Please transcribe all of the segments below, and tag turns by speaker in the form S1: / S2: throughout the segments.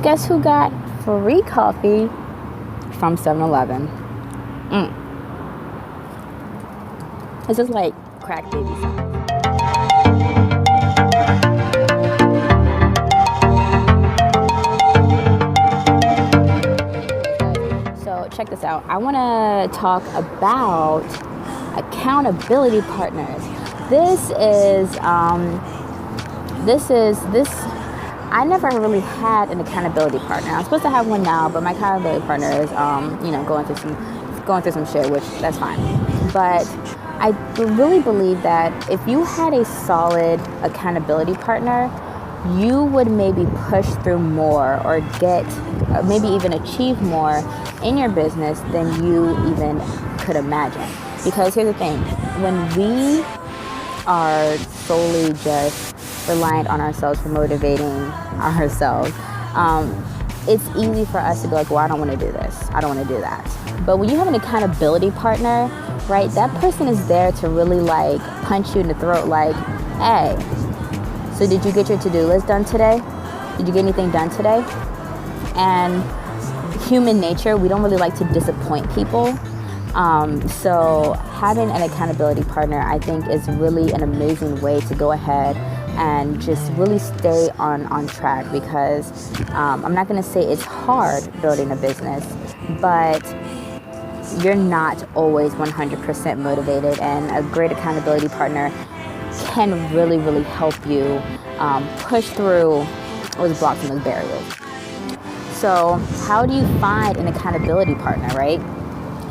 S1: guess who got free coffee from 7-Eleven? This is like crack baby sound. So check this out. I want to talk about accountability partners. I never really had an accountability partner. I'm supposed to have one now, but my accountability partner is, going through some shit, which that's fine. But I really believe that if you had a solid accountability partner, you would maybe push through more or maybe even achieve more in your business than you even could imagine. Because here's the thing, when we are solely just reliant on ourselves for motivating ourselves, it's easy for us to be like, well, I don't want to do this, I don't want to do that. But when you have an accountability partner, right, that person is there to really like punch you in the throat like, hey, so did you get your to-do list done today? Did you get anything done today? And human nature, we don't really like to disappoint people. So having an accountability partner, I think, is really an amazing way to go ahead and just really stay on track, because I'm not going to say it's hard building a business, but you're not always 100% motivated, and a great accountability partner can really, really help you push through those blocks and those barriers. So how do you find an accountability partner, right?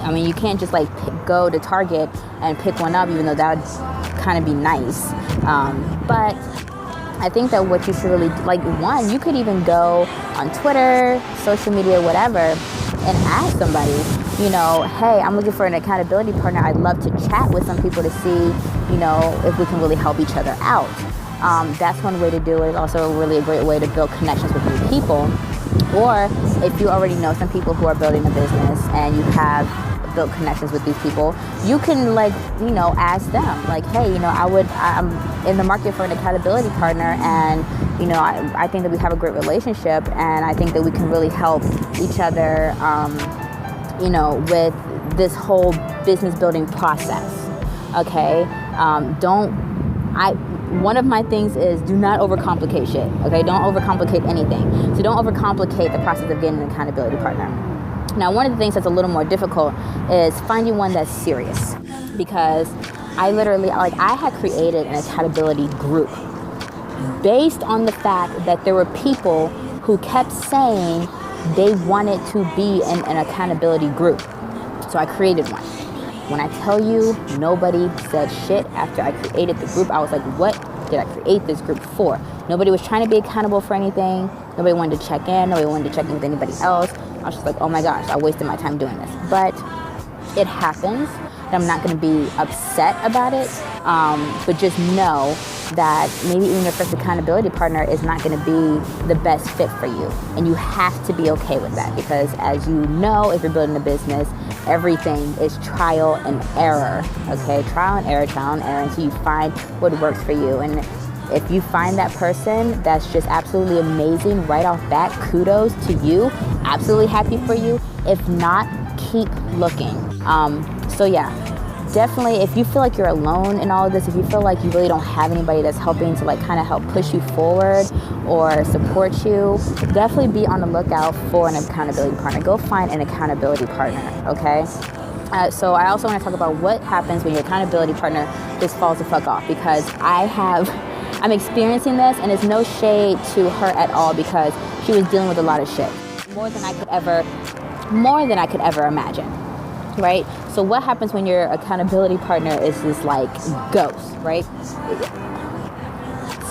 S1: I mean, you can't just like go to Target and pick one up, even though that would kind of be nice. But I think that what you should really, you could even go on Twitter, social media, whatever, and ask somebody, hey, I'm looking for an accountability partner. I'd love to chat with some people to see, if we can really help each other out. That's one way to do it. It's also really a great way to build connections with new people. Or if you already know some people who are building a business and you have built connections with these people, you can ask them like, hey, I'm in the market for an accountability partner, and I think that we have a great relationship, and I think that we can really help each other with this whole business building process. Okay, one of my things is do not overcomplicate shit. Okay, don't overcomplicate anything. So don't overcomplicate the process of getting an accountability partner. Now, one of the things that's a little more difficult is finding one that's serious, because I had created an accountability group based on the fact that there were people who kept saying they wanted to be in an accountability group. So I created one. When I tell you nobody said shit after I created the group, I was like, what did I create this group for? Nobody was trying to be accountable for anything. Nobody wanted to check in. Nobody wanted to check in with anybody else. I was just like, oh my gosh, I wasted my time doing this. But it happens, and I'm not going to be upset about it. But just know that maybe even your first accountability partner is not going to be the best fit for you. And you have to be okay with that, because as you know, if you're building a business, everything is trial and error. Okay, trial and error until you find what works for you. And if you find that person that's just absolutely amazing right off bat, kudos to you. Absolutely happy for you. If not, keep looking. So yeah, definitely, if you feel like you're alone in all of this, if you feel like you really don't have anybody that's helping to kind of help push you forward or support you, definitely be on the lookout for an accountability partner. Go find an accountability partner, okay? So I also want to talk about what happens when your accountability partner just falls the fuck off, because I'm experiencing this, and it's no shade to her at all, because she was dealing with a lot of shit. More than I could ever imagine, right? So what happens when your accountability partner is this ghost, right?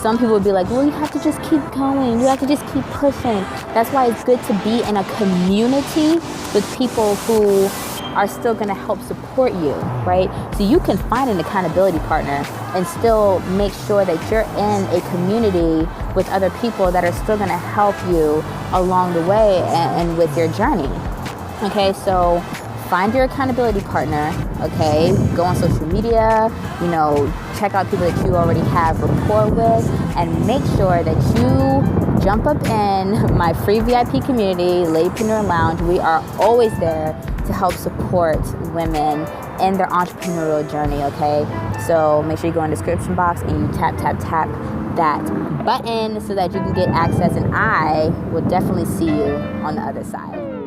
S1: Some people would be like, well, you have to just keep going. You have to just keep pushing. That's why it's good to be in a community with people who are still going to help support you, right? So you can find an accountability partner and still make sure that you're in a community with other people that are still going to help you along the way and with your journey. Okay, so find your accountability partner, okay? Go on social media, check out people that you already have rapport with, and make sure that you jump up in my free VIP community, Ladypreneur Lounge. We are always there to help support women in their entrepreneurial journey, okay? So make sure you go in the description box and you tap that button so that you can get access, and I will definitely see you on the other side.